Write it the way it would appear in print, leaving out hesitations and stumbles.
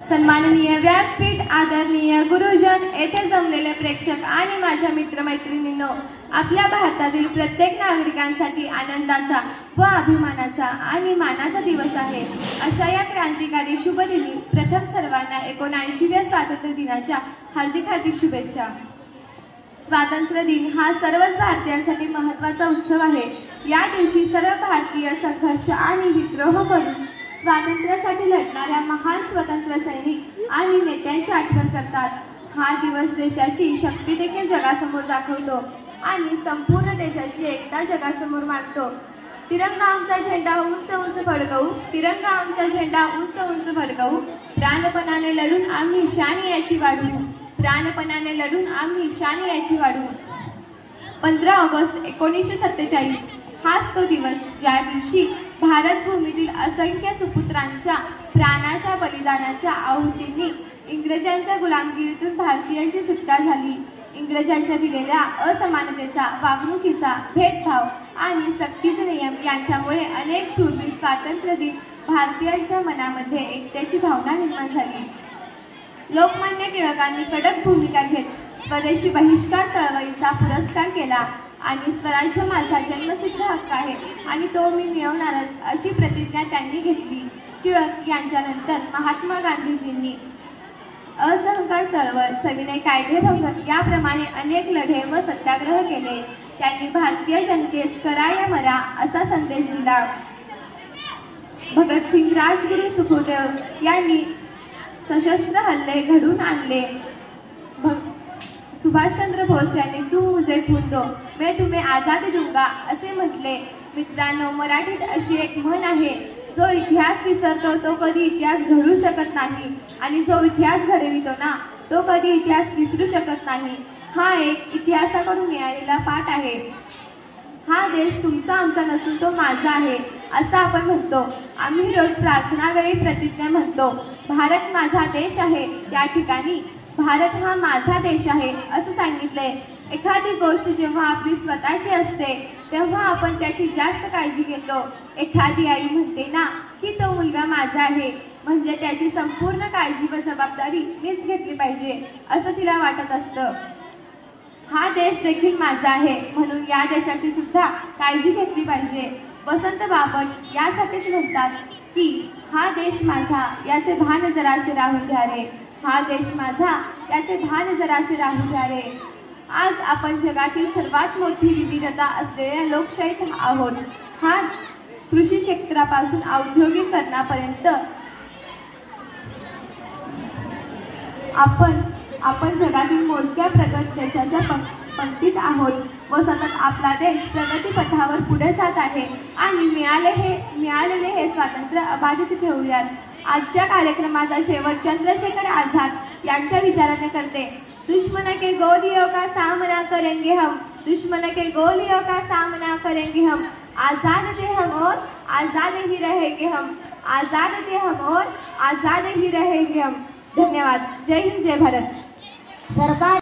सन्माननीय व्यासपीठ, आदरणीय गुरुजन, येथे जमलेले प्रेक्षक आणि माझ्या मित्रमैत्रिणींनो, आपल्या भारतातील प्रत्येक नागरिकांसाठी आनंदाचा व अभिमानाचा आणि मानाचा दिवस आहे। अशा या क्रांतिकारी शुभदिनी प्रथम सर्वांना 79व्या स्वातंत्र्य दिनाच्या हार्दिक शुभेच्छा। स्वातंत्र्य दिन हा सर्वच भारतीयांसाठी महत्त्वाचा उत्सव आहे। या दिवशी सर्व भारतीय संघर्ष आणि विद्रोह करून स्वातंत्र्यासाठी लढणाऱ्या महान स्वतंत्र सैनिक आणि नेत्यांची आठवण करतात। हा दिवस देशाची शक्ती देखील जगासमोर दाखवतो आणि संपूर्ण देशाची एकता जगासमोर मांडतो। तिरंगा आमचा झेंडा उंच उंच फडकवू, तिरंगा आमचा झेंडा उंच उंच फडकवू, प्राणपणाने लढून आम्ही शान याची वाढवू, प्राणपणाने लढून आम्ही शान याची वाढवू। 15 ऑगस्ट 1947 हाच तो दिवस ज्या दिवशी भारत भूमीतील असंख्य सुपुत्रांच्या प्राणाच्या बलिदानाच्या आहुतींनी इंग्रजांच्या गुलामगिरीतून भारतीयांची सुटका झाली। इंग्रजांच्या दिलेल्या असमानतेचा, वागणुकीचा, भेदभाव आणि सक्तीचे नियम यांच्यामुळे अनेक शूरवीर स्वातंत्र्य दिन भारतीयांच्या मनामध्ये एकतेची भावना निर्माण झाली। लोकमान्य टिळकांनी कडक भूमिका घेत स्वदेशी बहिष्कार चळवळीचा पुरस्कार केला आणि स्वराज्य माझा जन्मसिद्ध हक्क आहे आणि तो मी मिळवणारच अशी प्रतिज्ञा त्यांनी घेतली। टिळक यांच्यानंतर महात्मा गांधीजींनी असहकार चळवळ, सविनय कायदेभंग याप्रमाणे अनेक लढे व सत्याग्रह केले। त्यांनी भारतीय जनतेस करा या मरा असा संदेश दिला। भगतसिंग, राजगुरू, सुखदेव यांनी सशस्त्र हल्ले घडून आणले। सुभाषचंद्र बोस यांनी तू मुझे खून दो मैं तुम्हें आजादी दूंगा असे म्हटले। मित्रांनो, मराठीत अशी एक म्हण आहे, जो इतिहास विसरतो तो कधी इतिहास घडू शकत नाही आणि जो इतिहास घडवितो ना तो कधी इतिहास विसरू शकत नाही। हा एक इतिहासाकडून मिळालेला पाठ आहे। हा देश तुमचा आमचा नसून तो माझा आहे असं आपण म्हणतो। आम्ही रोज प्रार्थना वेळी प्रतिज्ञा म्हणतो, भारत माझा देश आहे, त्या ठिकाणी भारत हा माझा देश आहे असं सांगितलंय। एखादी गोष्ट जेव्हा आपली स्वतःची असते तेव्हा आपण त्याची जास्त काळजी घेतो। एखादी आई म्हणते ना की तो मुलगा माझा आहे, म्हणजे त्याची संपूर्ण काळजी व जबाबदारी मीच घेतली पाहिजे असं तिला वाटत असतं। हा देश देखील माझा आहे म्हणून या देशाची सुद्धा काळजी घेतली पाहिजे। वसंत बापट यासाठीच म्हणतात की हा देश माझा याचे भान जरासे राहू द्या रे, हा देश माझा याचे भान जरासे राहू द्या रे। आज आपण जगातील सर्वात मोठी विविधता असलेल्या लोकशाहीत आहोत। हा कृषी क्षेत्रापासून औद्योगिकरणापर्यंत आपण जगातील मोजक्या प्रगत देशाच्या पंक्तीत आहोत व सतत आपला देश प्रगतीपथावर पुढे जात आहे आणि मिळालेले हे स्वातंत्र्य अबाधित ठेवूयात। आजच्या कार्यक्रमाचा शेवट चंद्रशेखर आझाद यांच्या विचाराने करते। दुश्मन के गोलियों का सामना करेंगे हम, दुश्मन के गोलियों का सामना करेंगे हम, आजाद थे हम और आजाद ही रहेंगे हम, आजाद थे हम और आजाद ही रहेंगे हम। धन्यवाद। जय हिंद, जय भारत। सरकार